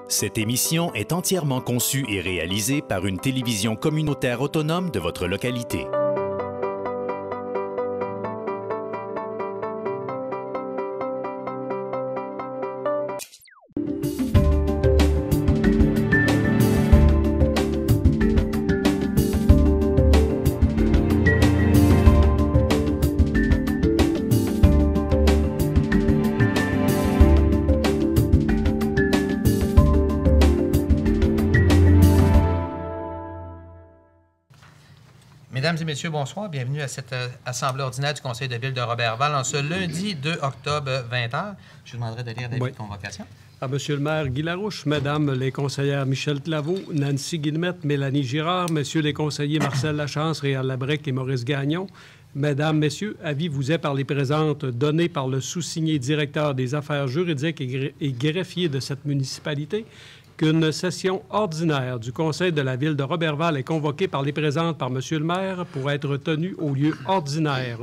Cette émission est entièrement conçue et réalisée par une télévision communautaire autonome de votre localité. Mesdames et messieurs, bonsoir. Bienvenue à cette assemblée ordinaire du Conseil de ville de Roberval en ce lundi 2 octobre, 20h. Je vous demanderai de lire l'avis de convocation. Monsieur le maire Guy Larouche, Mesdames les conseillères Michel Claveau, Nancy Guillemette, Mélanie Girard, Messieurs les conseillers Marcel Lachance, Réal Labrec et Maurice Gagnon, Mesdames, Messieurs, avis vous est par les présentes donné par le sous-signé directeur des affaires juridiques et greffier de cette municipalité qu'une session ordinaire du Conseil de la ville de Roberval est convoquée par les présentes par Monsieur le maire pour être tenue au lieu ordinaire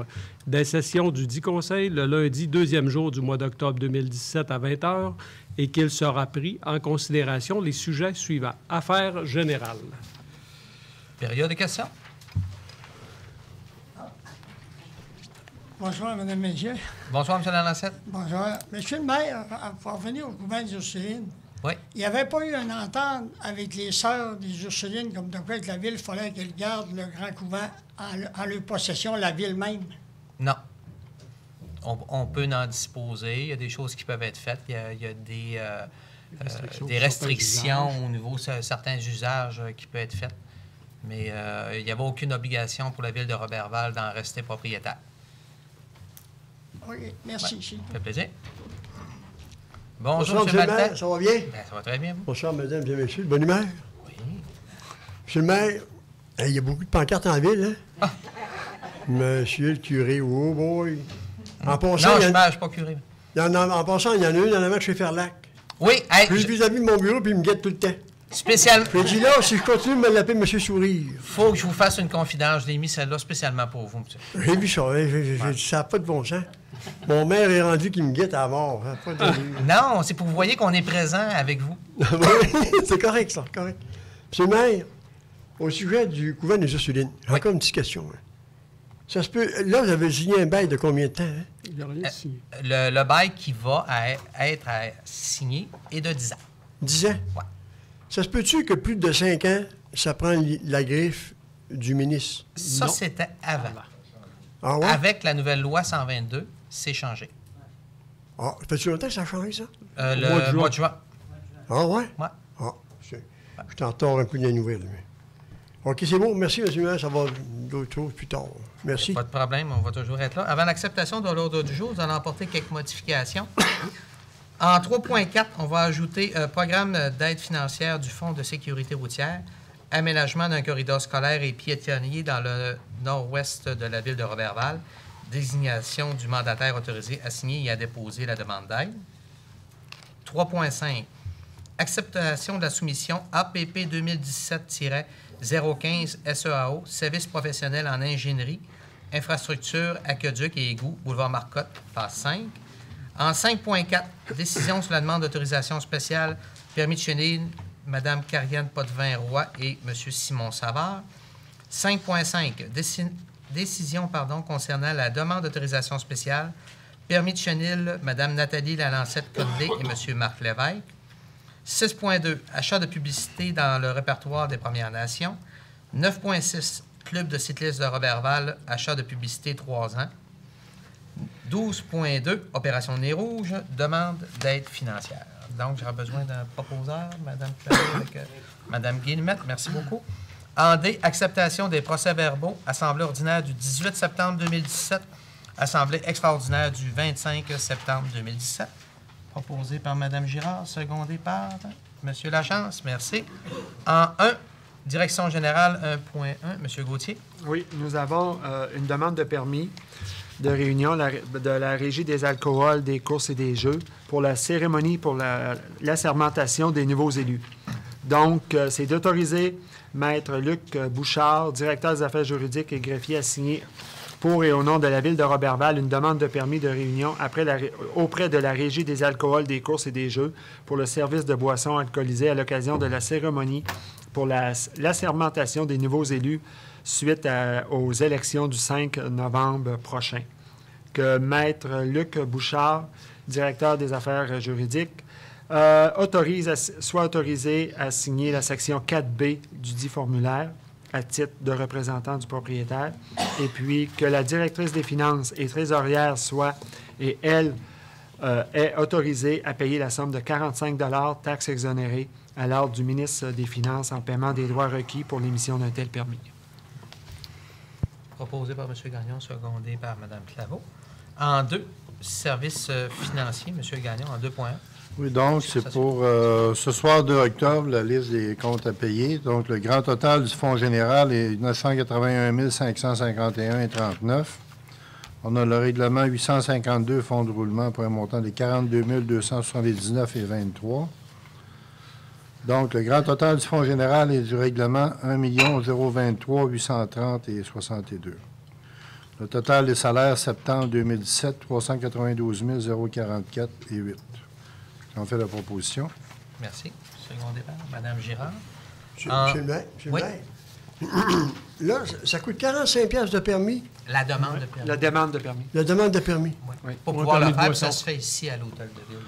des sessions du dit Conseil le lundi 2e jour du mois d'octobre 2017 à 20h et qu'il sera pris en considération les sujets suivants. Affaires générales. Période de questions. Bonsoir, Mme Messieurs. Bonsoir, M. Lalancette. Bonjour. Monsieur le maire, pour revenir au couvent des Ursulines, Oui. il n'y avait pas eu une entente avec les sœurs des Ursulines, comme de quoi que la ville, il fallait qu'elles gardent le grand couvent en leur possession, la ville même? Non. On peut en disposer. Il y a des choses qui peuvent être faites. Il y a des restrictions au niveau de certains usages qui peuvent être faits. Mais il n'y avait aucune obligation pour la ville de Roberval d'en rester propriétaire. OK, merci. Ouais. Ça fait plaisir. Bonjour, Bonsoir, M. M. le Maltais. maire, ça va bien? Bien, ça va très bien. Bonsoir, mesdames et messieurs. Bonne humeur? Oui. Monsieur le maire, il y a beaucoup de pancartes en ville, hein? Monsieur le curé, oh boy! En passant, Non, je ne suis pas curé. En passant, il y en a une en avant de chez Ferlac. Oui, hey, Je suis vis-à-vis de mon bureau, puis il me guette tout le temps. spécialement. Puis il dit là, si je continue de me l'appeler Monsieur Sourire. Faut que je vous fasse une confidence. Je l'ai mis celle-là spécialement pour vous, monsieur. J'ai vu ça, hein, j'ai dit, ça n'a pas de bon sens. Mon maire est rendu qu'il me guette à mort. Hein, pas de... Non, c'est pour que vous voyez qu'on est présent avec vous. Oui, c'est correct, ça, correct. Monsieur le maire, au sujet du couvent des Ursulines, j'ai encore une petite question. Hein. Ça se peut... Là, vous avez signé un bail de combien de temps? Hein? Il n'y a rien signé. Le bail qui va être signé est de 10 ans. 10 ans? Ouais. Ça se peut-tu que plus de 5 ans, ça prend la griffe du ministre? Ça, Non. c'était avant. Ah ouais? Avec la nouvelle loi 122, c'est changé. Ah, ça fait-tu longtemps que ça a changé, ça? Le mois de juin. Ah ouais? Ouais. Ah, je t'en tords un coup de nouvelles. Mais... OK, c'est bon. Merci, monsieur le maire. Ça va d'autres choses plus tard. Merci. Pas de problème, on va toujours être là. Avant l'acceptation de l'ordre du jour, nous allons apporter quelques modifications. En 3.4, on va ajouter un programme d'aide financière du Fonds de sécurité routière, aménagement d'un corridor scolaire et piétonnier dans le nord-ouest de la ville de Roberval, désignation du mandataire autorisé à signer et à déposer la demande d'aide. 3.5, acceptation de la soumission APP 2017-015 SEAO, service professionnel en ingénierie, infrastructure, aqueduc et égouts, boulevard Marcotte, phase 5. En 5.4, décision sur la demande d'autorisation spéciale, permis de chenille, Mme Carianne Potvin-Roy et M. Simon Savard. 5.5, décision concernant la demande d'autorisation spéciale, permis de chenille, Mme Nathalie Lalancette-Conlé et M. Marc Lévesque. 6.2, achat de publicité dans le répertoire des Premières Nations. 9.6, Club de cyclistes de Roberval, achat de publicité 3 ans. 12.2, Opération Nez Rouge, demande d'aide financière. Donc, j'aurai besoin d'un proposeur, Mme Claveau avec Mme Guillemette. Merci beaucoup. En D, acceptation des procès-verbaux, Assemblée ordinaire du 18 septembre 2017, Assemblée extraordinaire du 25 septembre 2017. Proposé par Mme Girard, secondé par M. Lachance. Merci. En 1, Direction générale 1.1, M. Gauthier. Oui, nous avons une demande de permis de réunion de la Régie des alcools, des courses et des jeux pour la cérémonie pour l'assermentation des nouveaux élus. Donc, c'est d'autoriser Maître Luc Bouchard, directeur des affaires juridiques et greffier, à signer pour et au nom de la Ville de Roberval, une demande de permis de réunion auprès de la Régie des alcools, des courses et des jeux pour le service de boissons alcoolisées à l'occasion de la cérémonie pour l'assermentation des nouveaux élus suite aux élections du 5 novembre prochain. Que Maître Luc Bouchard, directeur des affaires juridiques, soit autorisé à signer la section 4B du dit formulaire à titre de représentant du propriétaire, et puis que la directrice des finances et trésorière soit, et elle, est autorisée à payer la somme de 45 $ taxes exonérées à l'ordre du ministre des Finances en paiement des droits requis pour l'émission d'un tel permis. Proposé par M. Gagnon, secondé par Mme Claveau. En 2, services financiers, M. Gagnon, en 2.1. Oui, donc c'est pour ce soir 2 octobre, la liste des comptes à payer. Donc, le grand total du fonds général est 981 551,39 $. On a le règlement 852 fonds de roulement pour un montant de 42 279,23 $. Donc, le grand total du fonds général est du règlement 1 023 830,62 $. Le total des salaires septembre 2017, 392 044,08 $. On fait la proposition. Merci. Secondé par Mme Girard. Monsieur le maire, là, ça coûte 45 $ de permis. La demande de permis. La demande de permis. La demande de permis. Oui. Oui. Pour Pour pouvoir un le permis de faire, boisson. ça se fait ici à l'Hôtel de Ville.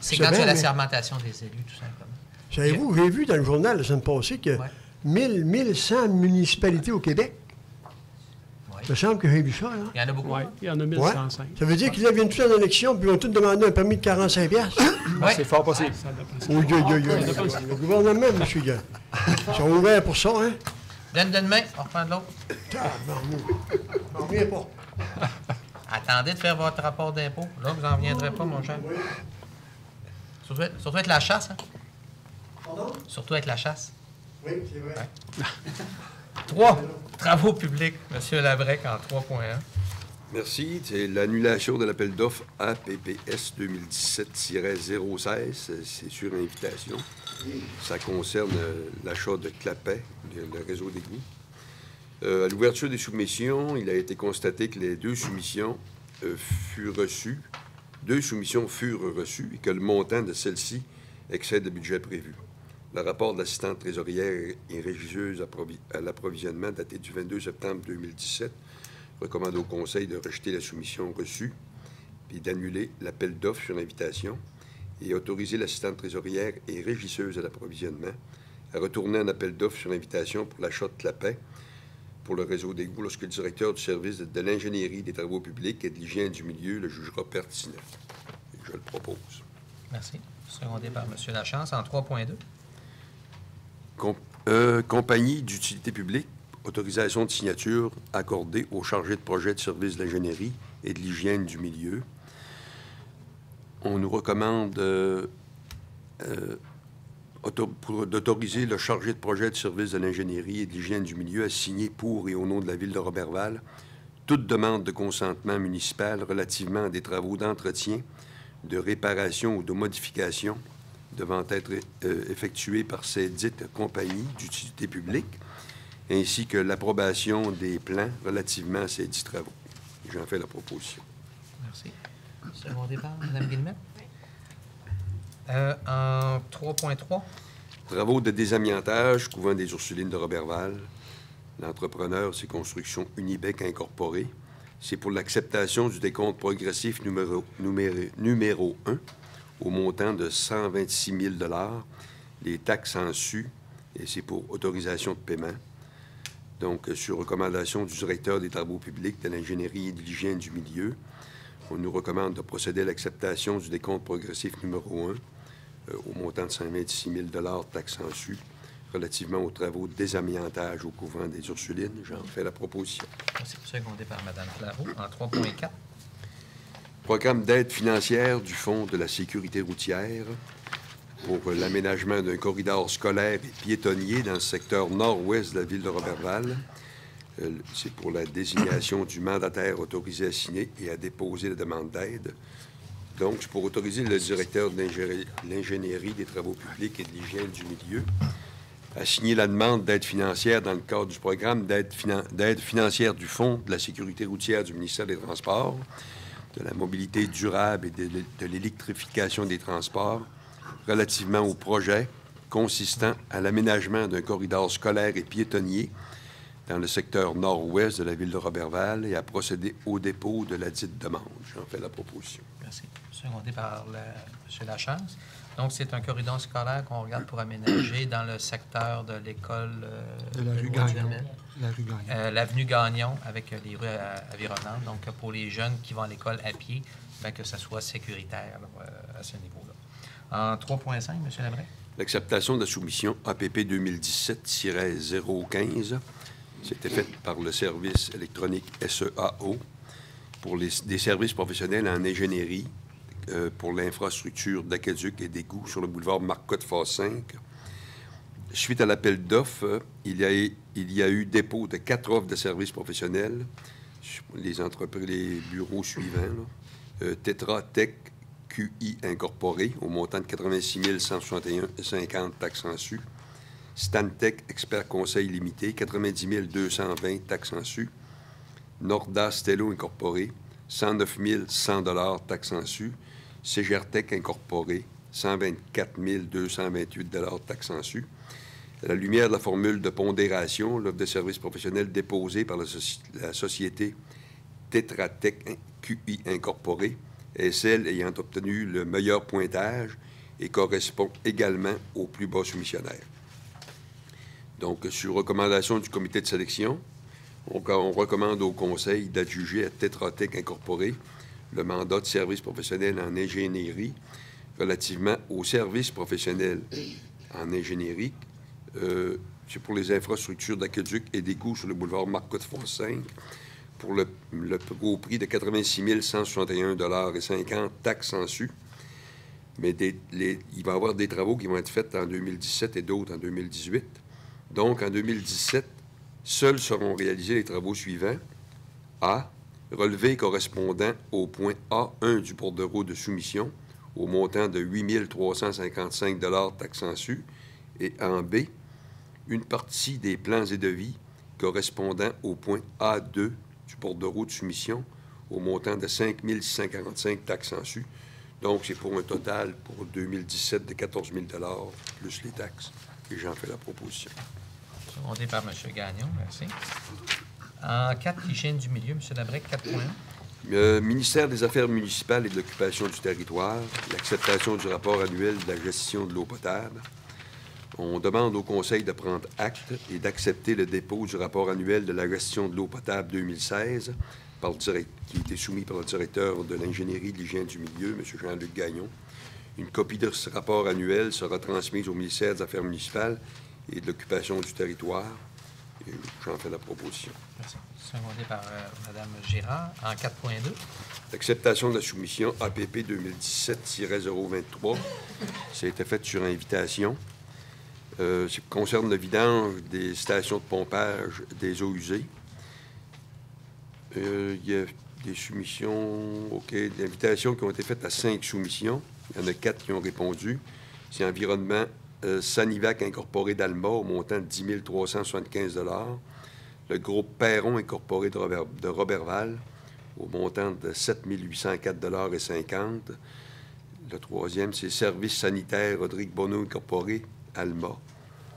C'est C'est quand il y a bien, la mais- sermentation des élus, tout simplement. Savez-vous, j'ai vu dans le journal la semaine passée que Ouais. 1100 municipalités au Québec. Oui. Il me semble que j'ai vu ça, là. Il y en a beaucoup. Oui, il y en a Ouais. 1105. Ça veut dire qu'ils viennent tous en élection puis ils ont tous demandé un permis de 45 $. Oui. C'est fort possible. Ça dépend. Oui, le gouvernement, monsieur Gant. Ils sont ouverts pour ça, hein? Donne d'une main, on reprend de l'autre. On revient pas. Attendez de faire votre rapport d'impôt. Là, vous n'en viendrez pas, mon cher. Surtout avec la chasse, hein? Pardon? Surtout avec la chasse. Oui, c'est vrai. 3. Travaux publics, M. Labrec, en 3.1. Merci. C'est l'annulation de l'appel d'offres APPS 2017-016. C'est sur invitation. Ça concerne l'achat de clapets, le réseau d'égouts. À l'ouverture des soumissions, il a été constaté que les deux soumissions furent reçues et que le montant de celles-ci excède le budget prévu. Le rapport de l'assistante trésorière et régisseuse à l'approvisionnement daté du 22 septembre 2017 recommande au Conseil de rejeter la soumission reçue puis d'annuler l'appel d'offres sur invitation et autoriser l'assistante trésorière et régisseuse à l'approvisionnement à retourner en appel d'offres sur invitation pour l'achat de clapets pour le réseau d'égouts lorsque le directeur du service de l'ingénierie des travaux publics et de l'hygiène du milieu le jugera pertinent. Et je le propose. Merci. Secondé par M. Lachance, en 3.2. Compagnie d'utilité publique, autorisation de signature accordée aux chargés de projet de service de l'ingénierie et de l'hygiène du milieu. On nous recommande d'autoriser le chargé de projet de service de l'ingénierie et de l'hygiène du milieu à signer pour et au nom de la Ville de Roberval toute demande de consentement municipal relativement à des travaux d'entretien, de réparation ou de modification devant être effectués par ces dites compagnies d'utilité publique, ainsi que l'approbation des plans relativement à ces dits travaux. J'en fais la proposition. Merci. Secondé par Mme Guillemette. En 3.3. Travaux de désamiantage, couvent des Ursulines de Roberval. L'entrepreneur, c'est Construction Unibec Incorporée. C'est pour l'acceptation du décompte progressif numéro 1 au montant de 126 000 $, les taxes en su, et c'est pour autorisation de paiement. Donc, sur recommandation du directeur des travaux publics, de l'ingénierie et de l'hygiène du milieu, on nous recommande de procéder à l'acceptation du décompte progressif numéro 1 au montant de 126 000 $, taxes en su, relativement aux travaux de désamiantage au couvent des Ursulines. J'en fais la proposition. Merci. Secondé par Mme Claveau, en 3.4. Programme d'aide financière du Fonds de la sécurité routière pour l'aménagement d'un corridor scolaire et piétonnier dans le secteur nord-ouest de la ville de Roberval. C'est pour la désignation du mandataire autorisé à signer et à déposer la demande d'aide. Donc, c'est pour autoriser le directeur de l'ingénierie des travaux publics et de l'hygiène du milieu a signé la demande d'aide financière dans le cadre du programme d'aide financière du Fonds de la sécurité routière du ministère des Transports, de la mobilité durable et de l'électrification des transports relativement au projet consistant à l'aménagement d'un corridor scolaire et piétonnier dans le secteur nord-ouest de la ville de Roberval et à procéder au dépôt de la dite demande. J'en fais la proposition. Merci. Secondé par M. Lachance. Donc, c'est un corridor scolaire qu'on regarde pour aménager dans le secteur de l'école... de la rue Gagnon. L'avenue Gagnon avec les rues environnantes. Donc, pour les jeunes qui vont à l'école à pied, bien que ça soit sécuritaire là, à ce niveau-là. En 3.5, M. Labrec. L'acceptation de la soumission APP 2017-015, c'était faite par le service électronique SEAO pour des services professionnels en ingénierie pour l'infrastructure d'aqueduc et d'égouts sur le boulevard Marcotte phase 5. Suite à l'appel d'offres, il y a eu dépôt de 4 offres de services professionnels sur les bureaux suivants. Tetra Tech QI Incorporé au montant de 86 161,50 taxes en su. Stantec Expert Conseil Limité, 90 220 taxes en su. Norda Stello Incorporé, 109 100 taxes en su. Ségertech Incorporé, 124 228 taxes en su. À la lumière de la formule de pondération, l'offre de services professionnels déposée par la société Tetratech QI Incorporé est celle ayant obtenu le meilleur pointage et correspond également au plus bas soumissionnaire. Donc, sur recommandation du comité de sélection, on recommande au Conseil d'adjuger à Tetratech Incorporé le mandat de service professionnel en ingénierie relativement aux services professionnels en ingénierie. C'est pour les infrastructures d'aqueduc et d'égouts sur le boulevard Marcotte phase 5 pour au prix de 86 161,50 taxes en su. Mais il va y avoir des travaux qui vont être faits en 2017 et d'autres en 2018. Donc, en 2017, seuls seront réalisés les travaux suivants. A. Relevé correspondant au point A1 du bordereau de soumission au montant de 8 355 taxes en su. Et en B. Une partie des plans et devis correspondant au point A2 du bordereau de soumission au montant de 5 645 taxes en su. Donc, c'est pour un total pour 2017 de 14 000 plus les taxes. Et j'en fais la proposition. Secondé par M. Gagnon, merci. En 4, hygiène du milieu, M. Labrec, 4.1. Ministère des Affaires municipales et de l'occupation du territoire, l'acceptation du rapport annuel de la gestion de l'eau potable. On demande au Conseil de prendre acte et d'accepter le dépôt du rapport annuel de la gestion de l'eau potable 2016 qui a été soumis par le directeur de l'ingénierie de l'hygiène du milieu, M. Jean-Luc Gagnon. Une copie de ce rapport annuel sera transmise au ministère des Affaires municipales et de l'occupation du territoire. Et j'en fais la proposition. Merci. Secondé par Mme Girard. En 4.2. L'acceptation de la soumission APP 2017-023. Ça a été fait sur invitation. Ça concerne le vidange des stations de pompage des eaux usées. Il y a des soumissions, des invitations qui ont été faites à 5 soumissions. Il y en a 4 qui ont répondu. C'est Environnement Sanivac Incorporé d'Alma au montant de 10 375 le groupe Perron Incorporé de Roberval au montant de 7 804,50 Le troisième, c'est Service sanitaire Rodrigue Bonneau Incorporé Alma,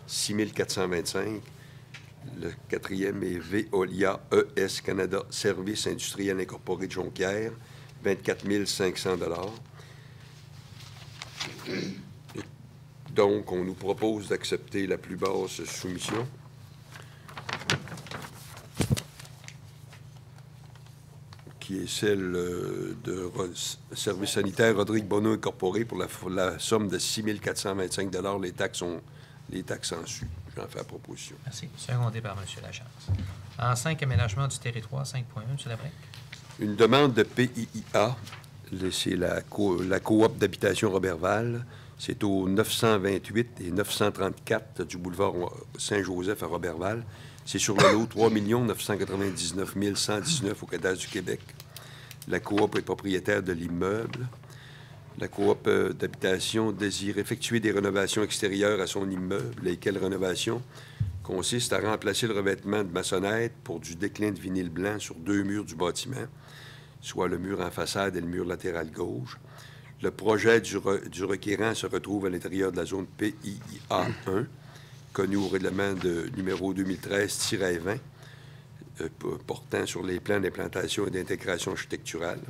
6 425 Le quatrième est Veolia ES Canada Service industriel incorporé de Jonquière, 24 500 Donc, on nous propose d'accepter la plus basse soumission. Qui est celle de Service sanitaire Rodrigue Bonneau Incorporé pour la somme de 6 425 Les taxes en su. J'en fais la proposition. Merci. Secondé par M. Lachance. En 5, aménagement du territoire, 5.1, M. Labrec. Une demande de PIIA, c'est la coop d'habitation Roberval. C'est au 928 et 934 du boulevard Saint-Joseph à Roberval. C'est sur le lot 3 999 119 au cadastre du Québec. La coop est propriétaire de l'immeuble. La coop d'habitation désire effectuer des rénovations extérieures à son immeuble, lesquelles rénovations consistent à remplacer le revêtement de maçonnette pour du déclin de vinyle blanc sur 2 murs du bâtiment, soit le mur en façade et le mur latéral gauche. Le projet du requérant se retrouve à l'intérieur de la zone PIA1, connue au règlement de numéro 2013-20, portant sur les plans d'implantation et d'intégration architecturale.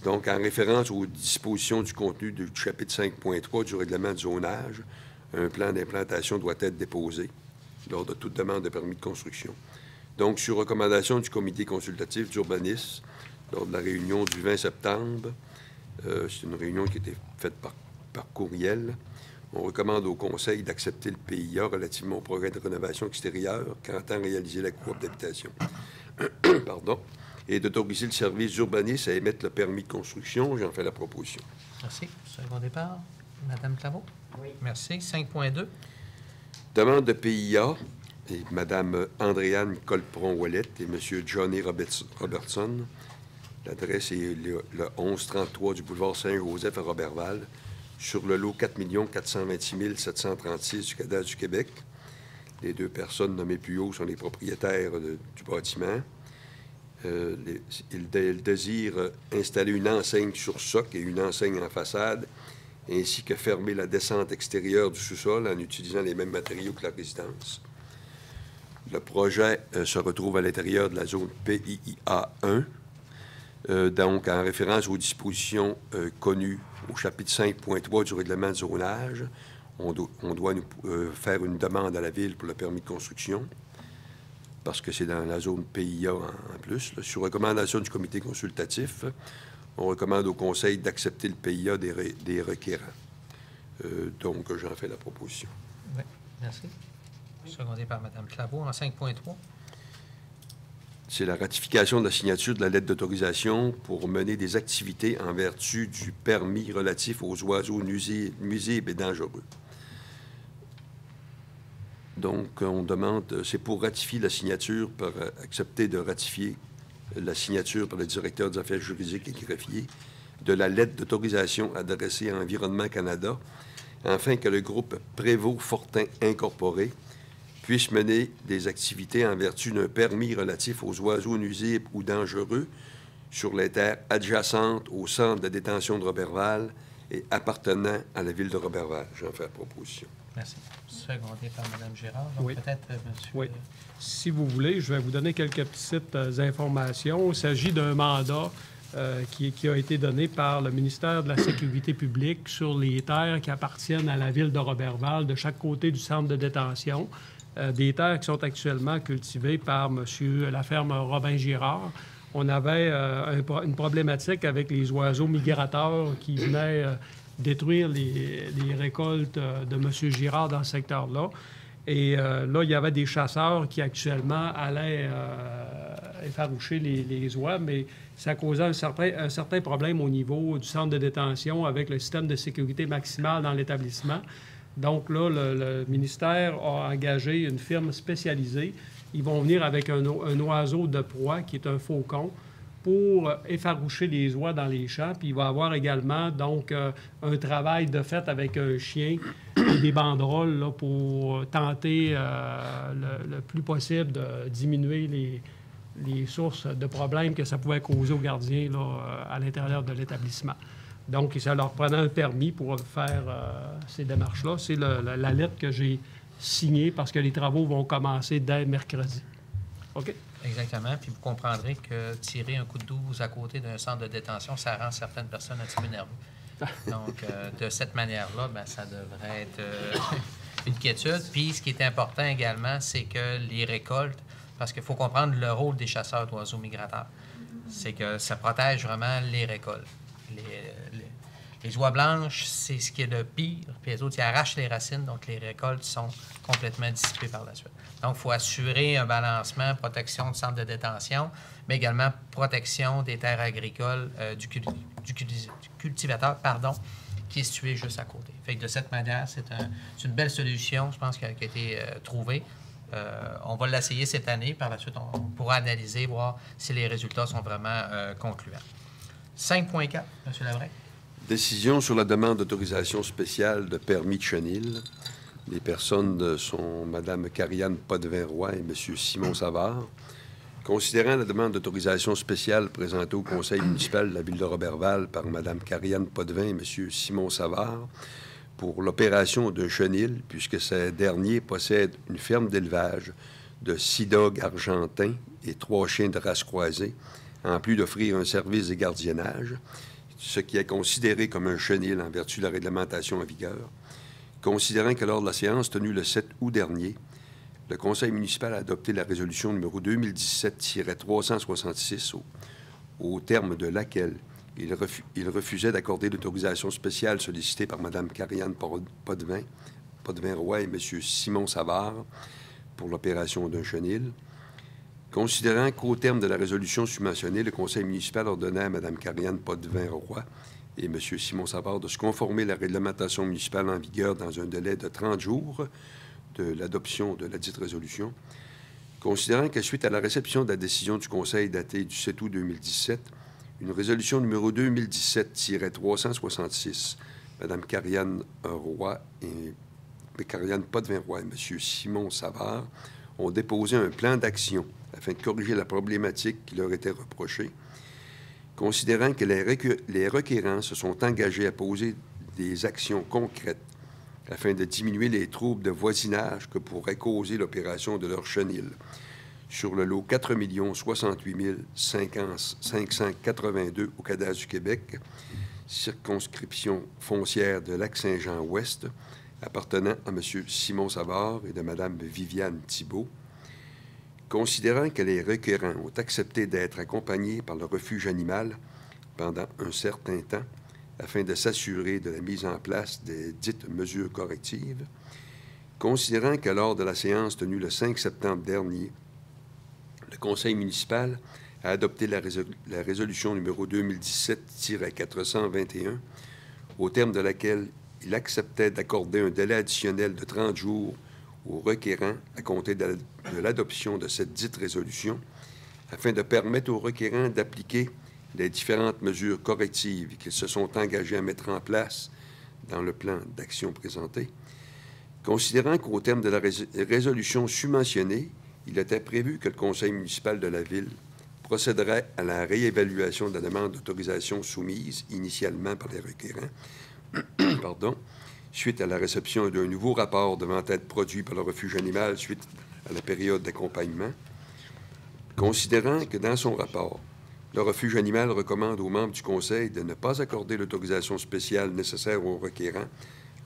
Donc, en référence aux dispositions du contenu du chapitre 5.3 du règlement de zonage, un plan d'implantation doit être déposé lors de toute demande de permis de construction. Donc, sur recommandation du comité consultatif d'urbanisme, lors de la réunion du 20 septembre, c'est une réunion qui a été faite par courriel, on recommande au Conseil d'accepter le PIA relativement au projet de rénovation extérieure qu'entend réaliser la coop d'habitation. Pardon. Et d'autoriser le service d'urbanisme à émettre le permis de construction. J'en fais la proposition. Merci. Second départ. Madame Claveau? Oui. Merci. 5.2. Demande de PIA et Mme Andréane Colpron-Ouellette et M. Johnny Robertson. L'adresse est le 1133 du boulevard Saint-Joseph à Roberval, sur le lot 4 426 736 du cadastre du Québec. Les 2 personnes nommées plus haut sont les propriétaires du bâtiment. Ils désirent installer une enseigne sur socle et une enseigne en façade, ainsi que fermer la descente extérieure du sous-sol en utilisant les mêmes matériaux que la résidence. Le projet se retrouve à l'intérieur de la zone PIA1, donc en référence aux dispositions connues au chapitre 5.3 du règlement de zonage. On doit faire une demande à la Ville pour le permis de construction, parce que c'est dans la zone PIA en plus. Là. Sur recommandation du comité consultatif, on recommande au Conseil d'accepter le PIA des requérants. Donc, j'en fais la proposition. Oui, merci. Secondé par Mme Claveau en 5.3. C'est la ratification de la signature de la lettre d'autorisation pour mener des activités en vertu du permis relatif aux oiseaux nuisibles et dangereux. Donc, on demande, c'est pour ratifier la signature, accepter de ratifier la signature par le directeur des affaires juridiques et greffier de la lettre d'autorisation adressée à Environnement Canada, afin que le groupe Prévost-Fortin Incorporé puisse mener des activités en vertu d'un permis relatif aux oiseaux nuisibles ou dangereux sur les terres adjacentes au centre de détention de Roberval et appartenant à la ville de Roberval. J'en fais la proposition. Merci. Secondé par Mme Girard. Donc, oui. Peut-être, monsieur... Oui. Si vous voulez, je vais vous donner quelques petites informations. Il s'agit d'un mandat qui a été donné par le ministère de la Sécurité publique sur les terres qui appartiennent à la ville de Roberval, de chaque côté du centre de détention. Des terres qui sont actuellement cultivées par la ferme Robin Girard. On avait une problématique avec les oiseaux migrateurs qui venaient détruire les récoltes de M. Girard dans ce secteur-là. Et là, il y avait des chasseurs qui actuellement allaient effaroucher les oies, mais ça causait un certain problème au niveau du centre de détention avec le système de sécurité maximale dans l'établissement. Donc là, le ministère a engagé une firme spécialisée. Ils vont venir avec un oiseau de proie, qui est un faucon, pour effaroucher les oies dans les champs. Puis il va y avoir également donc un travail de fait avec un chien et des banderoles là, pour tenter le plus possible de diminuer les sources de problèmes que ça pouvait causer aux gardiens là, à l'intérieur de l'établissement. Donc, ça leur prenait un permis pour faire ces démarches-là. C'est la lettre que j'ai signée parce que les travaux vont commencer dès mercredi. OK? Exactement. Puis vous comprendrez que tirer un coup de 12 à côté d'un centre de détention, ça rend certaines personnes un petit peu nerveuses. Donc, de cette manière-là, bien, ça devrait être une quiétude. Puis, ce qui est important également, c'est que les récoltes, parce qu'il faut comprendre le rôle des chasseurs d'oiseaux migrateurs, c'est que ça protège vraiment les récoltes. Les oies blanches, c'est ce qui est le pire. Puis les autres, ils arrachent les racines, donc les récoltes sont complètement dissipées par la suite. Donc, il faut assurer un balancement, protection du centre de détention, mais également protection des terres agricoles du cultivateur, qui est situé juste à côté. Fait que de cette manière, c'est une belle solution, je pense, qui a été trouvée. On va l'essayer cette année. Par la suite, on pourra analyser, voir si les résultats sont vraiment concluants. 5.4, M. Labrec. Décision sur la demande d'autorisation spéciale de permis de chenil. Les personnes sont Mme Karianne Potvin-Roy et M. Simon Savard. Considérant la demande d'autorisation spéciale présentée au Conseil municipal de la ville de Roberval par Mme Karianne Potvin et M. Simon Savard pour l'opération d'un chenil, puisque ces derniers possèdent une ferme d'élevage de 6 dogs argentins et 3 chiens de race croisée, en plus d'offrir un service de gardiennage, ce qui est considéré comme un chenil en vertu de la réglementation en vigueur. Considérant que lors de la séance tenue le 7 août dernier, le Conseil municipal a adopté la résolution numéro 2017-366, au terme de laquelle il refusait d'accorder l'autorisation spéciale sollicitée par Mme Karianne Potvin-Roy et M. Simon Savard pour l'opération d'un chenil. Considérant qu'au terme de la résolution submentionnée, le Conseil municipal ordonnait à Mme Karianne Potvin-Roy et M. Simon Savard de se conformer à la réglementation municipale en vigueur dans un délai de 30 jours de l'adoption de la dite résolution. Considérant que suite à la réception de la décision du Conseil datée du 7 août 2017, une résolution numéro 2017-366, Mme Karianne Potvin-Roy et M. Simon Savard ont déposé un plan d'action afin de corriger la problématique qui leur était reprochée. Considérant que les requérants se sont engagés à poser des actions concrètes afin de diminuer les troubles de voisinage que pourrait causer l'opération de leur chenil sur le lot 4 068 582 au cadastre du Québec, circonscription foncière de Lac-Saint-Jean-Ouest, appartenant à M. Simon Savard et de Mme Viviane Thibault. Considérant que les requérants ont accepté d'être accompagnés par le refuge animal pendant un certain temps afin de s'assurer de la mise en place des dites mesures correctives, considérant que lors de la séance tenue le 5 septembre dernier, le Conseil municipal a adopté la résolution numéro 2017-421, au terme de laquelle il acceptait d'accorder un délai additionnel de 30 jours aux requérants à compter de l'adoption de cette dite résolution, afin de permettre aux requérants d'appliquer les différentes mesures correctives qu'ils se sont engagés à mettre en place dans le plan d'action présenté. Considérant qu'au terme de la résolution submentionnée, il était prévu que le Conseil municipal de la Ville procéderait à la réévaluation de la demande d'autorisation soumise initialement par les requérants, suite à la réception d'un nouveau rapport devant être produit par le refuge animal suite à la période d'accompagnement. Considérant que dans son rapport, le refuge animal recommande aux membres du Conseil de ne pas accorder l'autorisation spéciale nécessaire aux requérants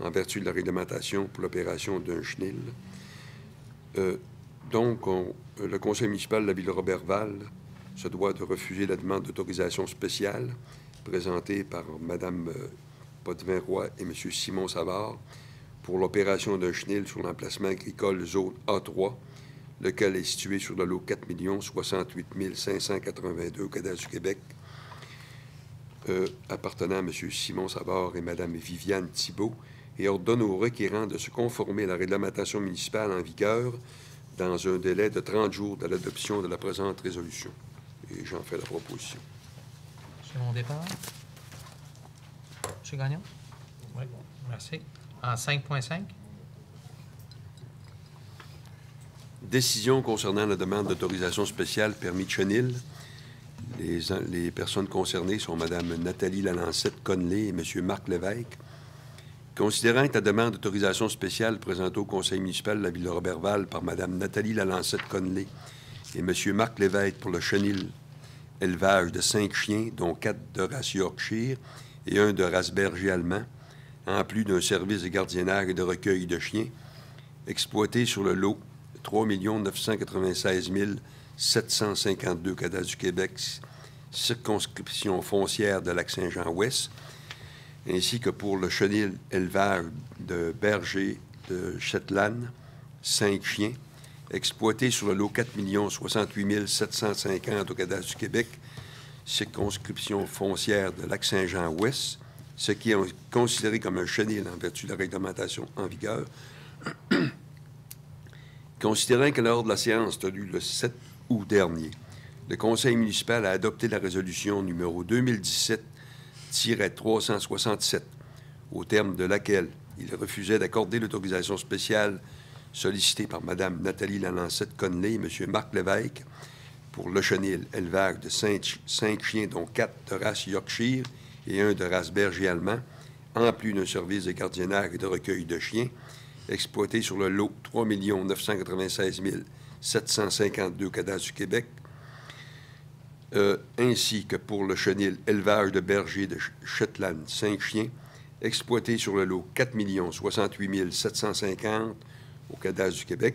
en vertu de la réglementation pour l'opération d'un chenil. Donc, le Conseil municipal de la ville de Roberval se doit de refuser la demande d'autorisation spéciale présentée par Mme Potvin-Roy et M. Simon Savard pour l'opération d'un chenil sur l'emplacement agricole zone A3, lequel est situé sur le lot 4 068 582 au cadastre du Québec, appartenant à M. Simon Savard et Mme Viviane Thibault, et ordonne aux requérants de se conformer à la réglementation municipale en vigueur dans un délai de 30 jours de l'adoption de la présente résolution. Et j'en fais la proposition. C'est mon départ. M. Gagnon? Oui, merci. En 5.5. Décision concernant la demande d'autorisation spéciale permis de chenil. Les personnes concernées sont Mme Nathalie Lalancette-Conley et M. Marc Lévesque. Considérant que la demande d'autorisation spéciale présentée au Conseil municipal de la ville de Roberval par Mme Nathalie Lalancette-Conley et M. Marc Lévesque pour le chenil élevage de 5 chiens, dont 4 de race Yorkshire et 1 de race berger allemand, en plus d'un service de gardiennage et de recueil de chiens, exploité sur le lot 3 996 752 cadastre du Québec, circonscription foncière de Lac-Saint-Jean-Ouest, ainsi que pour le chenil élevage de berger de Shetland, 5 chiens, exploité sur le lot 4 068 750 au cadastre du Québec, circonscription foncière de Lac-Saint-Jean-Ouest, ce qui est considéré comme un chenil en vertu de la réglementation en vigueur. Considérant que lors de la séance tenue le 7 août dernier, le Conseil municipal a adopté la résolution numéro 2017 2017-367, au terme de laquelle il refusait d'accorder l'autorisation spéciale sollicitée par Mme Nathalie Lalancette-Conley et M. Marc Lévesque pour le chenil élevage de 5 chiens, dont 4 de race Yorkshire et 1 de race berger allemand, en plus d'un service de gardiennage et de recueil de chiens, exploité sur le lot 3 996 752 cadastres du Québec, ainsi que pour le chenil élevage de berger de Shetland 5 chiens, exploité sur le lot 4 068 750 au cadastre du Québec.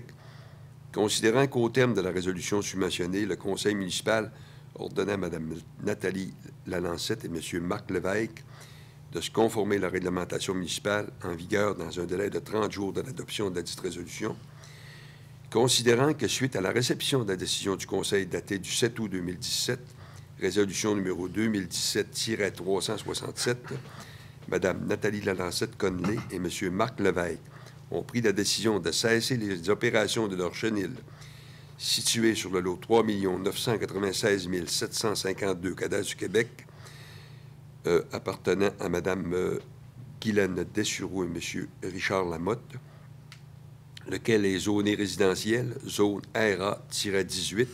Considérant qu'au terme de la résolution submentionnée, le conseil municipal ordonnait à Mme Nathalie Lalancette et M. Marc Lévesque de se conformer à la réglementation municipale en vigueur dans un délai de 30 jours de l'adoption de la dite résolution. Considérant que suite à la réception de la décision du conseil datée du 7 août 2017, résolution numéro 2017-367, Mme Nathalie Lalancette-Conley et M. Marc Lévesque ont pris la décision de cesser les opérations de leur chenil situé sur le lot 3 996 752 cadastres du Québec, appartenant à Mme Guylaine Dessureau et M. Richard Lamotte, lequel est zoné résidentiel, zone RA-18,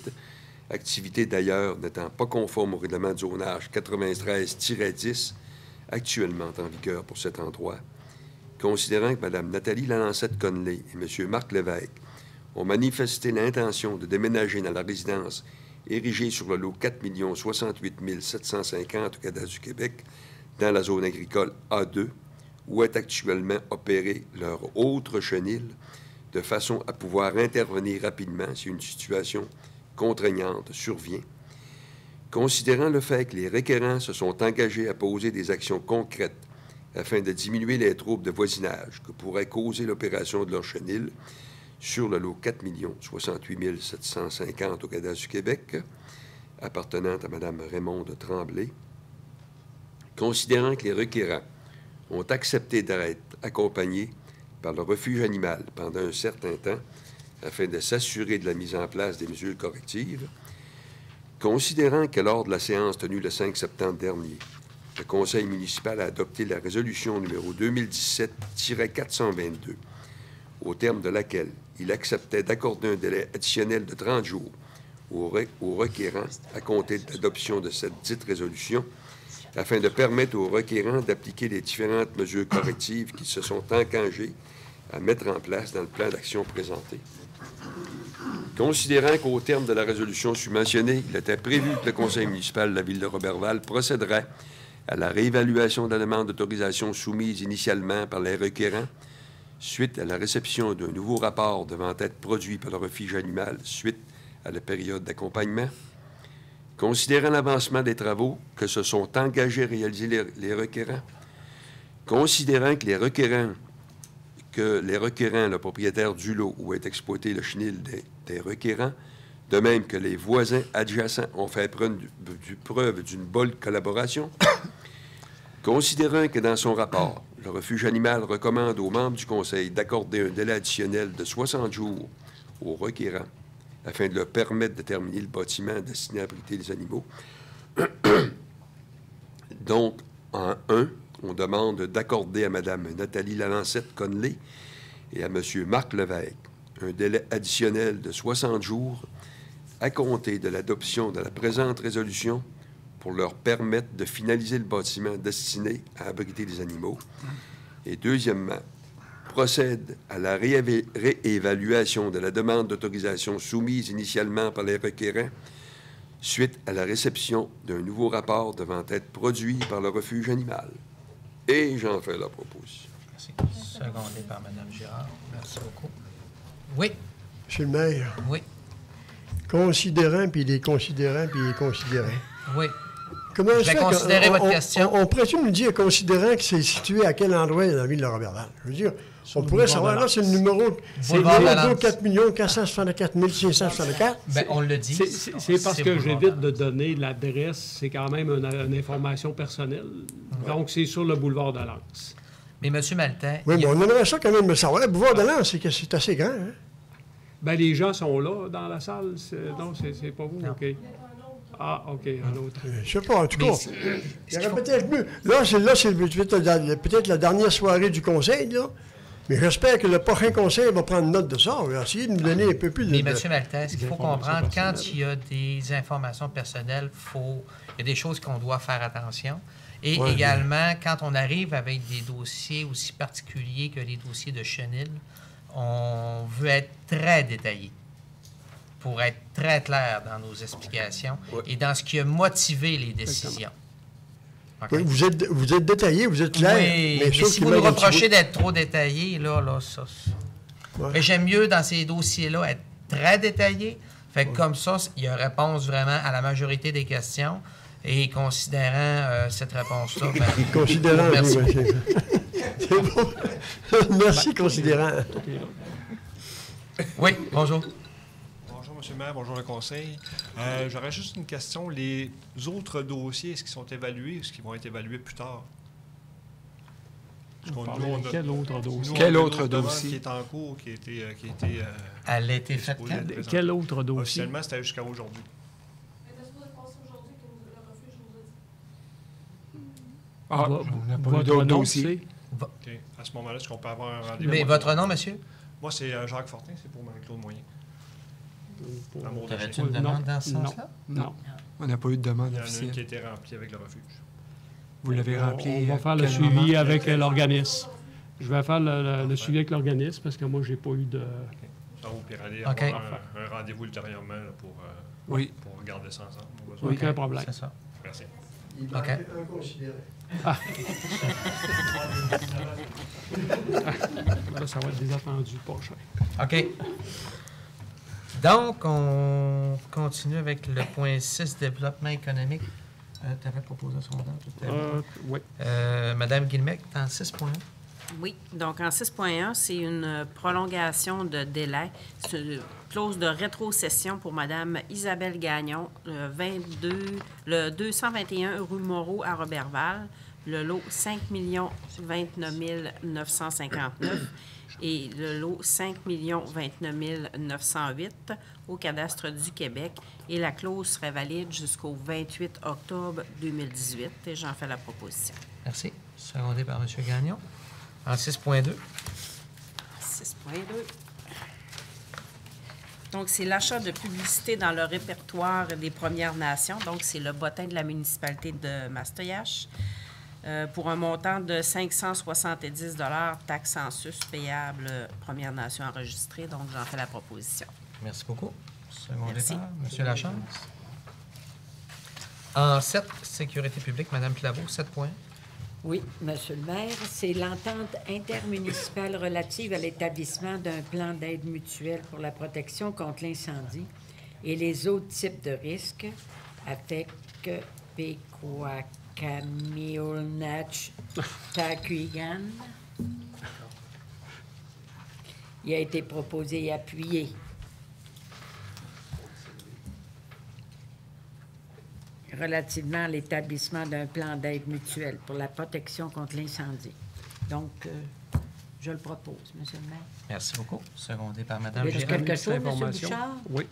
activité d'ailleurs n'étant pas conforme au règlement de zonage 93-10, actuellement en vigueur pour cet endroit. Considérant que Mme Nathalie Lalancette-Conley et M. Marc Lévesque ont manifesté l'intention de déménager dans la résidence érigée sur le lot 4 068 750 au cadastre du Québec, dans la zone agricole A2, où est actuellement opéré leur autre chenil, de façon à pouvoir intervenir rapidement si une situation contraignante survient. Considérant le fait que les requérants se sont engagés à poser des actions concrètes afin de diminuer les troubles de voisinage que pourrait causer l'opération de leur chenil sur le lot 4 068 750 au cadastre du Québec, appartenant à Mme Raymonde Tremblay, considérant que les requérants ont accepté d'être accompagnés par le refuge animal pendant un certain temps afin de s'assurer de la mise en place des mesures correctives, considérant que lors de la séance tenue le 5 septembre dernier, le conseil municipal a adopté la résolution numéro 2017-422, au terme de laquelle il acceptait d'accorder un délai additionnel de 30 jours aux requérants à compter de l'adoption de cette dite résolution, afin de permettre aux requérants d'appliquer les différentes mesures correctives qu'ils se sont engagés à mettre en place dans le plan d'action présenté. Considérant qu'au terme de la résolution submentionnée, il était prévu que le conseil municipal de la ville de Roberval procéderait à la réévaluation de la demande d'autorisation soumise initialement par les requérants, suite à la réception d'un nouveau rapport devant être produit par le refuge animal suite à la période d'accompagnement, considérant l'avancement des travaux que se sont engagés à réaliser les requérants, considérant que les requérants, le propriétaire du lot où est exploité le chenil des requérants, de même que les voisins adjacents ont fait preuve d'une bonne collaboration, considérant que dans son rapport, le refuge animal recommande aux membres du conseil d'accorder un délai additionnel de 60 jours aux requérants afin de leur permettre de terminer le bâtiment destiné à abriter les animaux. Donc, en 1, on demande d'accorder à Mme Nathalie Lalancette-Conley et à M. Marc Lévesque un délai additionnel de 60 jours à compter de l'adoption de la présente résolution pour leur permettre de finaliser le bâtiment destiné à abriter les animaux. Et deuxièmement, procède à la réévaluation de la demande d'autorisation soumise initialement par les requérants suite à la réception d'un nouveau rapport devant être produit par le refuge animal. Et j'en fais la proposition. Merci. Secondé par Mme Girard. Merci beaucoup. Oui. Monsieur le maire. Oui. Considérant, puis les considérants, puis les considérants. Oui. Comment je vais considérer votre question. On pourrait-tu nous dire, considérant que c'est situé à quel endroit dans la ville de Roberval? Je veux dire, on pourrait savoir, là, c'est le numéro 4 464 564. Bien, on le dit. C'est parce que j'évite de donner l'adresse. C'est quand même une information personnelle. Ouais. Donc, c'est sur le boulevard de Lens. Mais M. Maltais... Oui, mais on aimerait ça quand même de savoir. Le boulevard de Lens, c'est assez grand, hein? Bien, les gens sont là, dans la salle. Non, c'est pas vous? Non. OK. Ah, OK, un autre. Je sais pas, en tout cas. Mais Il y aurait peut-être mieux. Là, c'est peut-être la dernière soirée du conseil, là. Mais j'espère que le prochain conseil va prendre note de ça. On va essayer de nous donner un peu plus de... Mais M. Maltais, ce qu'il faut comprendre, quand personnelles. il y a des informations personnelles, il y a des choses qu'on doit faire attention. Et Ouais, également, quand on arrive avec des dossiers aussi particuliers que les dossiers de Chenil, on veut être très détaillé pour être très clair dans nos explications et dans ce qui a motivé les décisions. OK? Oui, vous êtes détaillé, vous êtes clair. Oui, mais sauf si qu'il vous nous manque un petit reprochez d'être trop détaillé, là, ça... Ouais. Mais j'aime mieux, dans ces dossiers-là, être très détaillé. Fait que comme ça, il y a réponse vraiment à la majorité des questions. Et considérant cette réponse-là... ben, bout. Considérant, merci. oui, c'est bon. Merci, considérant. Oui, bonjour. Bonjour, M. le maire. Bonjour, le conseil. J'aurais juste une question. Les autres dossiers, est-ce qu'ils sont évalués ou est-ce qu'ils vont être évalués plus tard? Parce qu'on- nous, on a- Quel autre dossier? nous, on Quel a une autre demande dossier? qui est en cours, qui a été Elle a été faite supposée quand? être présentée. Quel autre dossier? Officiellement, c'était jusqu'à aujourd'hui. Ah, Vo- on n'a pas eu Votre d'autres nom, dossiers. c'est? OK. À ce moment-là, est-ce qu'on peut avoir un rendez-vous? Mais votre nom, monsieur? Moi, c'est Jacques Fortin, c'est pour Marie-Claude Moyen. Amour de T'aurais-tu chien. une demande Non, dans ce non. sens-là? Non. On n'a pas eu de demande Il y en a une qui a officielle. été remplie avec le refuge. Vous l'avez rempli. On va à faire le quel suivi moment? avec l'organisme. Je vais faire le suivi avec l'organisme parce que moi, j'ai pas eu de... Ça vous pourrez aller OK. avoir un rendez-vous ultérieurement là, Oui. pour regarder ça ensemble. On a besoin. Aucun problème. C'est ça. Merci. Il OK. un considéré. Là, ça va être désattendu, pas cher. OK. Donc, on continue avec le point 6, développement économique. Tu avais proposé un sondage tout à l'heure. Oui. Madame Guillemec, dans 6.1. Oui, donc en 6.1, c'est une prolongation de délai. C'est une clause de rétrocession pour Mme Isabelle Gagnon, le 221 rue Moreau à Roberval, le lot 5 29 959 et le lot 5 29 908 au cadastre du Québec. Et la clause serait valide jusqu'au 28 octobre 2018 et j'en fais la proposition. Merci. Secondé par M. Gagnon. En 6.2. 6.2. Donc, c'est l'achat de publicité dans le répertoire des Premières Nations. Donc, c'est le bottin de la municipalité de Mastoyache pour un montant de 570 taxe en sus payable Premières Nations enregistrées. Donc, j'en fais la proposition. Merci beaucoup. Secondé Merci. par M. Lachance. En 7, sécurité publique, Mme Claveau, 7 points. Oui, Monsieur le maire, c'est l'entente intermunicipale relative à l'établissement d'un plan d'aide mutuelle pour la protection contre l'incendie et les autres types de risques avec Pequaquamiolnach Tacuigan. Il a été proposé et appuyé. Relativement à l'établissement d'un plan d'aide mutuelle pour la protection contre l'incendie. Donc, je le propose, Monsieur le maire. Merci beaucoup. Secondé par Mme Y a-t-il Girard. quelque Cette chose, M. information. Bouchard? Oui.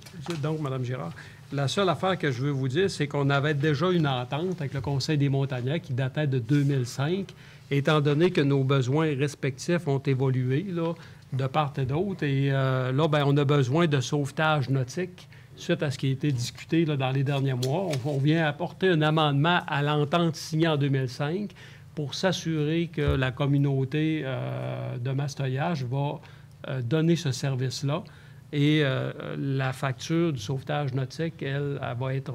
Donc, Mme Girard, la seule affaire que je veux vous dire, c'est qu'on avait déjà une entente avec le Conseil des montagnards qui datait de 2005, étant donné que nos besoins respectifs ont évolué là, de part et d'autre. Et là, bien, on a besoin de sauvetage nautique suite à ce qui a été discuté là, dans les derniers mois. On vient apporter un amendement à l'entente signée en 2005 pour s'assurer que la communauté de Mastoyage va donner ce service-là. Et la facture du sauvetage nautique, elle va être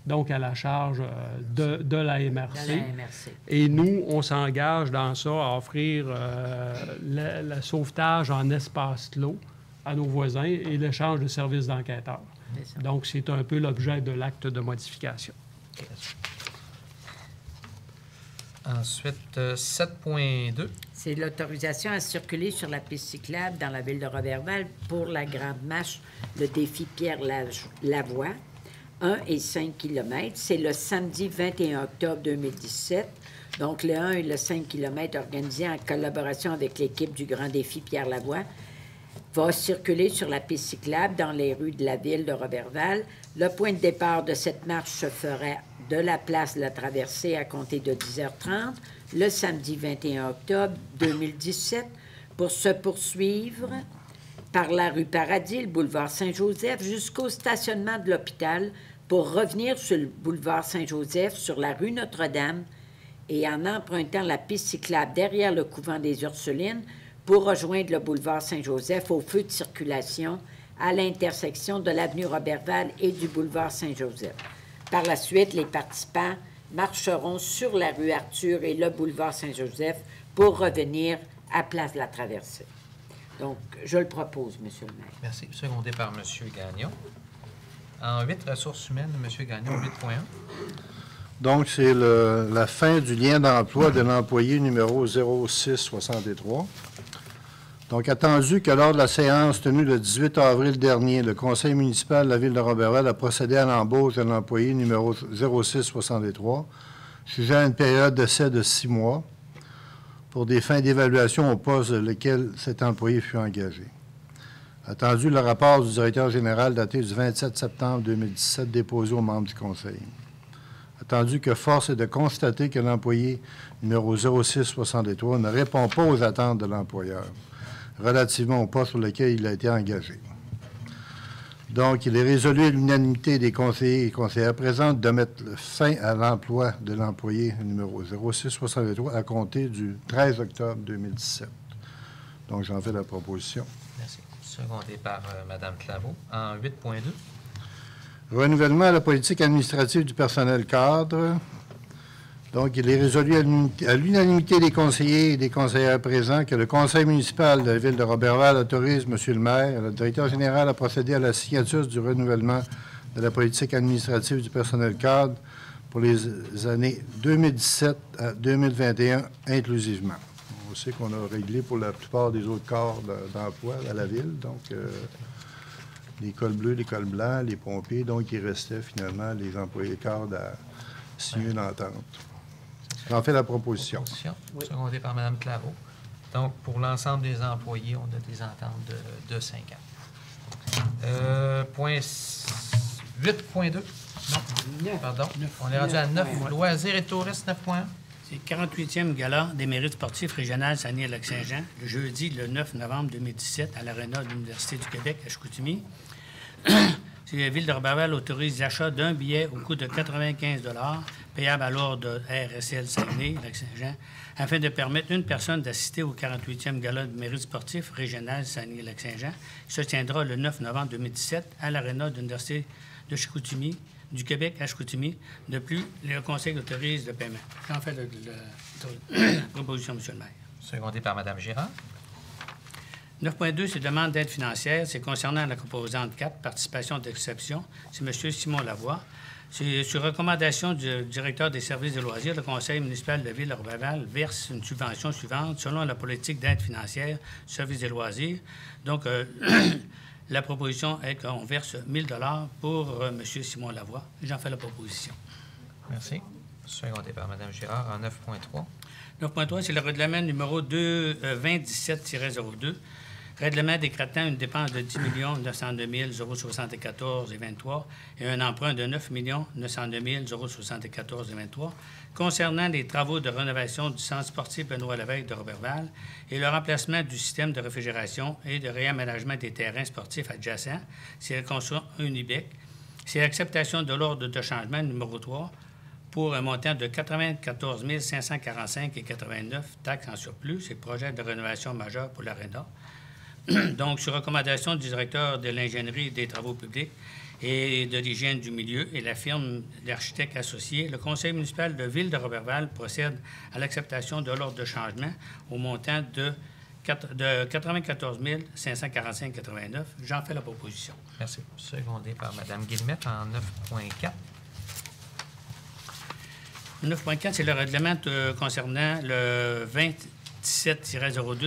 donc à la charge de la MRC. De la MRC. Et nous, on s'engage dans ça à offrir le sauvetage en espace clos à nos voisins et l'échange de services d'enquêteurs. C'est ça. Donc, c'est un peu l'objet de l'acte de modification. Ensuite, 7.2. C'est l'autorisation à circuler sur la piste cyclable dans la ville de Roberval pour la Grande Marche, le défi Pierre-Lavoie, 1 et 5 km. C'est le samedi 21 octobre 2017. Donc, le 1 et le 5 km organisés en collaboration avec l'équipe du Grand Défi Pierre-Lavoie. va circuler sur la piste cyclable dans les rues de la ville de Roberval. Le point de départ de cette marche se fera de la place de la Traversée à compter de 10h30 le samedi 21 octobre 2017 pour se poursuivre par la rue Paradis, le boulevard Saint-Joseph, jusqu'au stationnement de l'hôpital pour revenir sur le boulevard Saint-Joseph, sur la rue Notre-Dame et en empruntant la piste cyclable derrière le couvent des Ursulines pour rejoindre le boulevard Saint-Joseph au feu de circulation à l'intersection de l'avenue Roberval et du boulevard Saint-Joseph. Par la suite, les participants marcheront sur la rue Arthur et le boulevard Saint-Joseph pour revenir à Place de la Traversée. Donc, je le propose, M. le maire. Merci. Secondé par M. Gagnon. En 8, ressources humaines, M. Gagnon, 8.1. Donc, c'est la fin du lien d'emploi de l'employé numéro 0663. Donc, attendu que lors de la séance tenue le 18 avril dernier, le conseil municipal de la ville de Roberval a procédé à l'embauche de l'employé numéro 0663, sujet à une période d'essai de 6 mois, pour des fins d'évaluation au poste de lequel cet employé fut engagé. Attendu le rapport du directeur général daté du 27 septembre 2017 déposé aux membres du conseil. Attendu que force est de constater que l'employé numéro 0663 ne répond pas aux attentes de l'employeur relativement au poste sur lequel il a été engagé. Donc, il est résolu à l'unanimité des conseillers et conseillères présentes de mettre fin à l'emploi de l'employé numéro 0663 à compter du 13 octobre 2017. Donc, j'en fais la proposition. Merci. Secondé par Mme Claveau. En 8.2. Renouvellement à la politique administrative du personnel cadre. Donc, il est résolu à l'unanimité des conseillers et des conseillères présents que le conseil municipal de la ville de Roberval autorise M. le maire, le directeur général, à procéder à la signature du renouvellement de la politique administrative du personnel cadre pour les années 2017 à 2021 inclusivement. On sait qu'on a réglé pour la plupart des autres corps d'emploi à la ville, donc les cols bleus, les cols blancs, les pompiers, donc il restait finalement les employés cadres à signer une entente. J'en fais la proposition. Oui. Secondé par Mme Claveau. Donc, pour l'ensemble des employés, on a des ententes de 5 ans. Point 8.2. Non, pardon. 9. On est rendu à 9. Ouais. Loisirs et touristes, 9.1. C'est le 48e gala des mérites sportifs régional Saguenay-Lac-Saint-Jean, le jeudi, le 9 novembre 2017, à l'Aréna de l'Université du Québec, à Chicoutimi. La ville de Roberval autorise l'achat d'un billet au coût de 95 $, payable à l'ordre de RSL Saguenay-Lac-Saint-Jean, afin de permettre une personne d'assister au 48e gala de mérite sportif régional Saguenay-Lac-Saint-Jean, qui se tiendra le 9 novembre 2017 à l'Aréna de l'Université de Chicoutimi, du Québec à Chicoutimi. De plus, le Conseil autorise le paiement. J'en fais la proposition, M. le maire. Secondé par Mme Girard. 9.2, c'est demande d'aide financière. C'est concernant la composante 4, participation d'exception. C'est M. Simon Lavoie. C'est sur recommandation du directeur des services de loisirs, le conseil municipal de la ville de Roberval verse une subvention suivante selon la politique d'aide financière du service des loisirs. Donc, la proposition est qu'on verse 1 000 $ pour M. Simon Lavoie. J'en fais la proposition. Merci. Secondé par Mme Girard en 9.3. 9.3, c'est le règlement numéro 2017-02. Règlement décrétant une dépense de 10 902 074,23 et un emprunt de 9 902 074,23 concernant les travaux de rénovation du centre sportif Benoît Lévesque de Roberval et le remplacement du système de réfrigération et de réaménagement des terrains sportifs adjacents. C'est la construction Unibec. C'est l'acceptation de l'ordre de changement numéro 3 pour un montant de 94 545,89 taxes en surplus. C'est le projet de rénovation majeure pour l'Aréna. Donc, sur recommandation du directeur de l'ingénierie des travaux publics et de l'hygiène du milieu et la firme d'architectes associés, le conseil municipal de Ville de Roberval procède à l'acceptation de l'ordre de changement au montant de 94 545,89. J'en fais la proposition. Merci. Secondé par Mme Guillemette en 9.4. 9.4, c'est le règlement concernant le 27-02.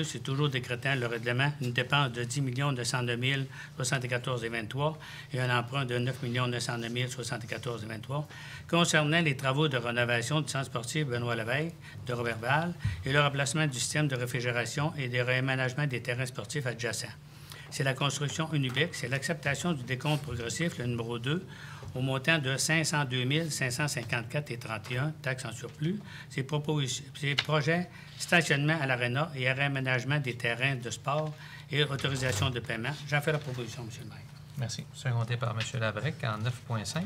C'est toujours décrétant le règlement une dépense de 10 902 074,23 et un emprunt de 9 902 074,23 concernant les travaux de rénovation du centre sportif Benoît Lévesque de Roberval et le remplacement du système de réfrigération et de réaménagement des terrains sportifs adjacents. c'est la construction Unibec, c'est l'acceptation du décompte progressif, le numéro 2, au montant de 502 554,31 taxes en surplus. Ces projets stationnement à l'Arena et réaménagement des terrains de sport et autorisation de paiement. J'en fais la proposition, M. le maire. Merci. Secondé par M. Labrec en 9.5.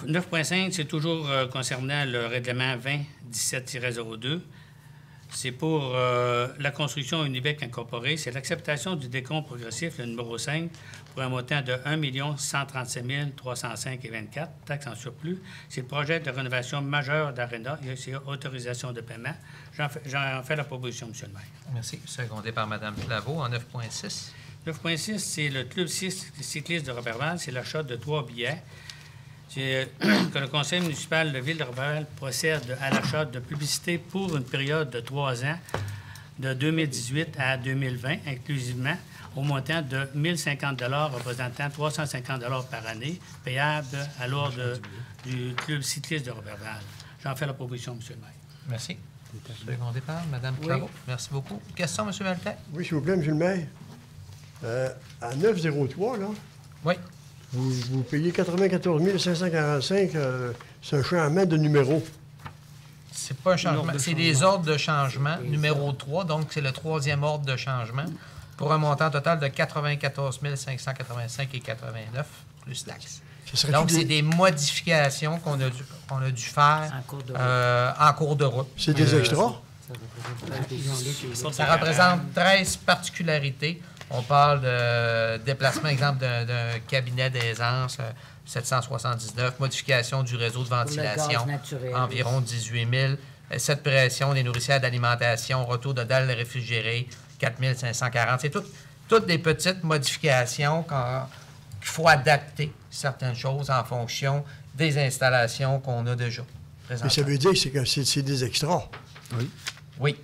9.5, c'est toujours concernant le règlement 2017-02. C'est pour la construction Unibec incorporée. C'est l'acceptation du décompte progressif, le numéro 5, pour un montant de 1 137 305,24 taxes en surplus. C'est le projet de rénovation majeure d'Arena et c'est autorisation de paiement. J'en fais la proposition, M. le maire. Merci. Secondé par Mme Claveau en 9.6. 9.6, c'est le Club cycliste de Roberval. C'est l'achat de 3 billets. C'est que le conseil municipal de Ville de Roberval procède à l'achat de publicité pour une période de 3 ans, de 2018 à 2020, inclusivement, au montant de 1 050 représentant 350 par année, payable à l'ordre du Club cycliste de Roberval. J'en fais la proposition, M. le maire. Merci. Secondé par Mme Claveau. Oui. Merci beaucoup. Question, M. Valtais? Oui, s'il vous plaît, M. le maire. À 903, là, oui. Vous payez 94 545, c'est un changement de numéro. C'est pas un changement, c'est des ordres de changement, numéro 3, donc c'est le 3e ordre de changement, pour un montant total de 94 585,89 plus taxes. Donc, c'est des modifications qu'on a dû faire en cours de route. C'est des extras? Ça représente 13 particularités. On parle de déplacement, exemple, d'un cabinet d'aisance, 779, modification du réseau de ventilation, environ 18 000, cette pression des nourricières d'alimentation, retour de dalles réfrigérées, 4 540. C'est toutes des petites modifications qu'il faut adapter certaines choses en fonction des installations qu'on a déjà présentées. Mais ça veut dire que c'est des extras. Oui. Oui.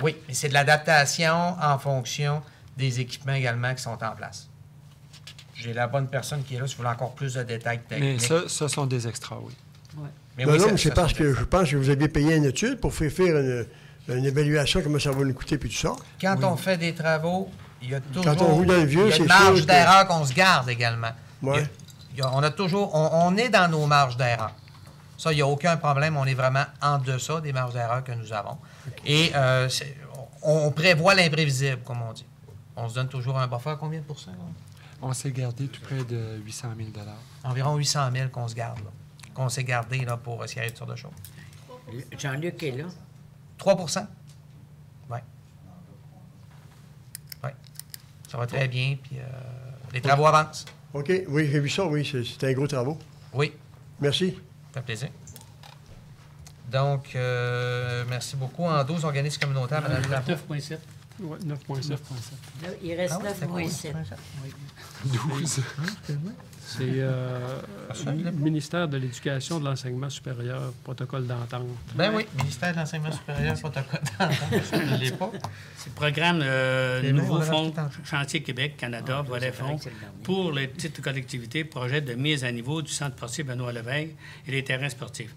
Oui, mais c'est de l'adaptation en fonction des équipements également qui sont en place. J'ai la bonne personne qui est là si vous voulez encore plus de détails techniques. Mais ça sont des extras, oui. Ouais. Mais oui, non, c'est parce que je pense que vous avez payé une étude pour faire une évaluation, comment ça va nous coûter, puis tout ça. Quand on fait des travaux, il y a toujours quand on roule dans le vieux, une marge d'erreur qu'on se garde également. Ouais. On a toujours... On est dans nos marges d'erreur. Ça, il n'y a aucun problème. On est vraiment en deçà des marges d'erreur que nous avons. Okay. Et on prévoit l'imprévisible, comme on dit. On se donne toujours un buffer. Combien de pourcents? On s'est gardé tout près de 800 000 Environ 800 000 qu'on se garde, là. Qu'on s'est gardé là, pour s'y arriver toutes sortes de choses. Jean-Luc est là. 3 % Oui. Oui. Ça va très bien, puis les travaux avancent. OK. Oui, j'ai vu ça, oui. C'est un gros travaux. Oui. Merci. Ça fait plaisir. Donc, merci beaucoup. En 12 organismes communautaires, Mme Claveau. 9.7. Oui, 9.7. Il reste 9.7. 12. C'est le ministère de l'Éducation, de l'Enseignement supérieur, protocole d'entente. Ben oui, ministère de l'Enseignement supérieur, protocole d'entente. Je ne l'ai pas. C'est le programme Nouveau Fonds Chantier Québec, Canada, volet fonds, pour les petites collectivités, projet de mise à niveau du centre sportif Benoît-Lévesque et les terrains sportifs.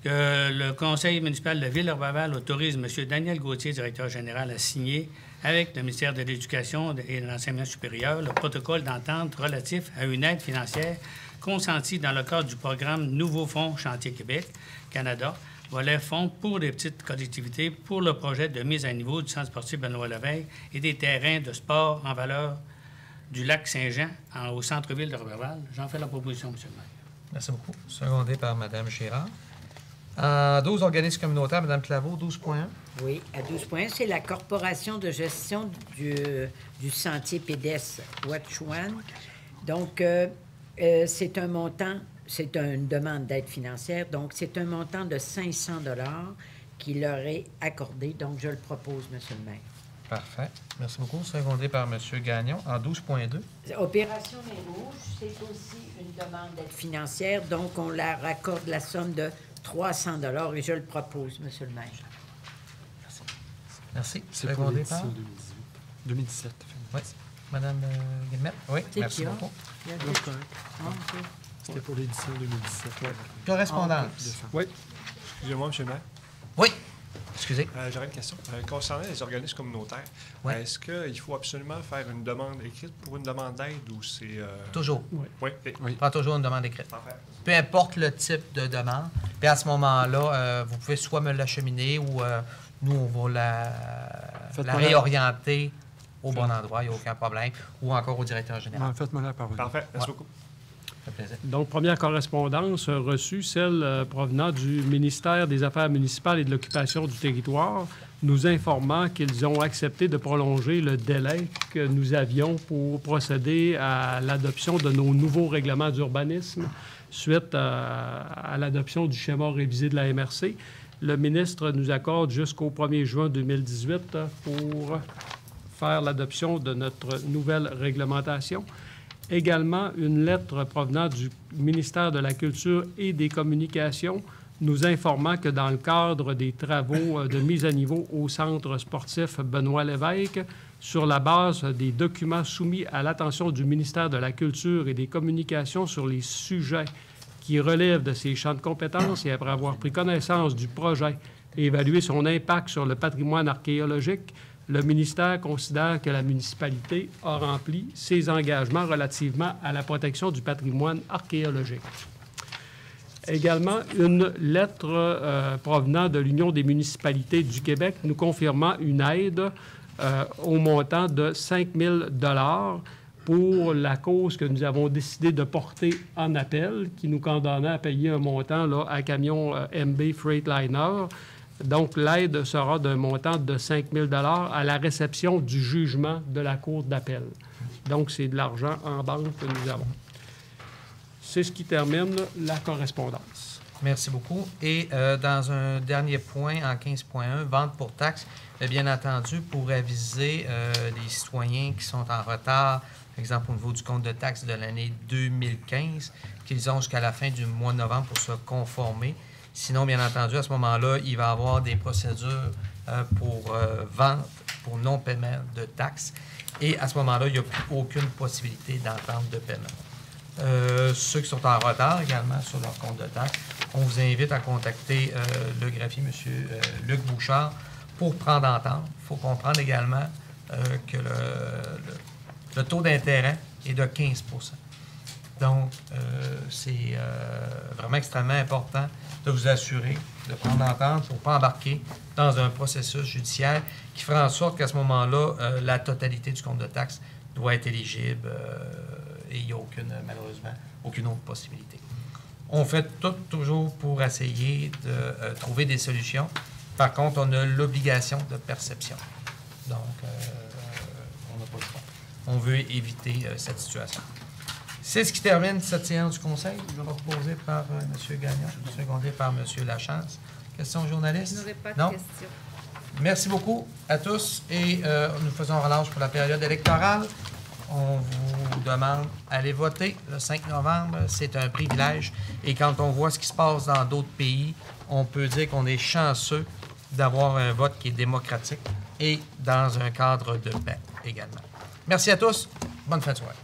Que le conseil municipal de Ville-de-Roberval autorise M. Daniel Gauthier, directeur général, à signer avec le ministère de l'Éducation et de l'Enseignement supérieur le protocole d'entente relatif à une aide financière consentie dans le cadre du programme Nouveau Fonds Chantier Québec, Canada, volet fonds pour les petites collectivités pour le projet de mise à niveau du centre sportif Benoît-Lévesque et des terrains de sport en valeur du lac Saint-Jean au centre-ville de Roberval. J'en fais la proposition, M. le maire. Merci beaucoup. Secondé par Mme Girard. En 12 organismes communautaires, Mme Claveau, 12.1. Oui, à 12.1, c'est la Corporation de gestion du sentier pédestre Ouatchouane. Donc, c'est un montant, c'est une demande d'aide financière, donc c'est un montant de 500 $ qui leur est accordé. Donc, je le propose, M. le maire. Parfait. Merci beaucoup. Secondé par M. Gagnon, en 12.2. Opération Les Rouges, c'est aussi une demande d'aide financière, donc on leur accorde la somme de 300 $ et je le propose, M. le maire. Merci. Merci. C'est pour l'édition 2017. Oui. Mme Guillemette? Oui, merci beaucoup. C'était pour l'édition 2017. Correspondance. Oui. Excusez-moi, M. le maire. Oui. Excusez. J'aurais une question. Concernant les organismes communautaires, Ouais. est-ce qu'il faut absolument faire une demande écrite pour une demande d'aide ou c'est... Toujours. Oui. On prend toujours une demande écrite. Parfait. Peu importe le type de demande. Puis à ce moment-là, vous pouvez soit me l'acheminer ou nous, on va la réorienter au bon endroit, il n'y a aucun problème, ou encore au directeur général. Faites-moi la parole. Parfait. Merci beaucoup. Ça fait plaisir. Donc, première correspondance reçue, celle provenant du ministère des Affaires municipales et de l'occupation du territoire, nous informant qu'ils ont accepté de prolonger le délai que nous avions pour procéder à l'adoption de nos nouveaux règlements d'urbanisme suite à l'adoption du schéma révisé de la MRC. Le ministre nous accorde jusqu'au 1er juin 2018 pour faire l'adoption de notre nouvelle réglementation. Également, une lettre provenant du ministère de la Culture et des Communications nous informant que dans le cadre des travaux de mise à niveau au Centre sportif Benoît-Lévesque, sur la base des documents soumis à l'attention du ministère de la Culture et des Communications sur les sujets qui relèvent de ses champs de compétences et après avoir pris connaissance du projet et évalué son impact sur le patrimoine archéologique, le ministère considère que la municipalité a rempli ses engagements relativement à la protection du patrimoine archéologique. Également, une lettre provenant de l'Union des municipalités du Québec nous confirmant une aide au montant de 5 000 $ pour la cause que nous avons décidé de porter en appel, qui nous condamnait à payer un montant là, à camion MB Freightliner. Donc, l'aide sera d'un montant de 5 000 $ à la réception du jugement de la Cour d'appel. Donc, c'est de l'argent en banque que nous avons. C'est ce qui termine la correspondance. Merci beaucoup. Et dans un dernier point, en 15.1, vente pour taxe, bien entendu, pour aviser les citoyens qui sont en retard, par exemple au niveau du compte de taxe de l'année 2015, qu'ils ont jusqu'à la fin du mois de novembre pour se conformer. Sinon, bien entendu, à ce moment-là, il va y avoir des procédures pour vente, pour non-paiement de taxes. Et à ce moment-là, il n'y a plus aucune possibilité d'entente de paiement. Ceux qui sont en retard également sur leur compte de taxes, on vous invite à contacter le greffier, M. Luc Bouchard, pour prendre entente. Il faut comprendre également que le taux d'intérêt est de 15 %. Donc, c'est vraiment extrêmement important de vous assurer de prendre entente pour ne pas embarquer dans un processus judiciaire qui fera en sorte qu'à ce moment-là, la totalité du compte de taxe doit être éligible et il n'y a malheureusement aucune autre possibilité. On fait tout toujours pour essayer de trouver des solutions. Par contre, on a l'obligation de perception. Donc, on n'a pas le choix. On veut éviter cette situation. C'est ce qui termine cette séance du Conseil. Proposé par M. Gagnon, secondé par M. Lachance. Questions journalistes? Je n'aurai pas de Non? questions. Merci beaucoup à tous et nous faisons relâche pour la période électorale. On vous demande d'aller voter le 5 novembre. C'est un privilège. Et quand on voit ce qui se passe dans d'autres pays, on peut dire qu'on est chanceux d'avoir un vote qui est démocratique et dans un cadre de paix également. Merci à tous. Bonne fin de soirée.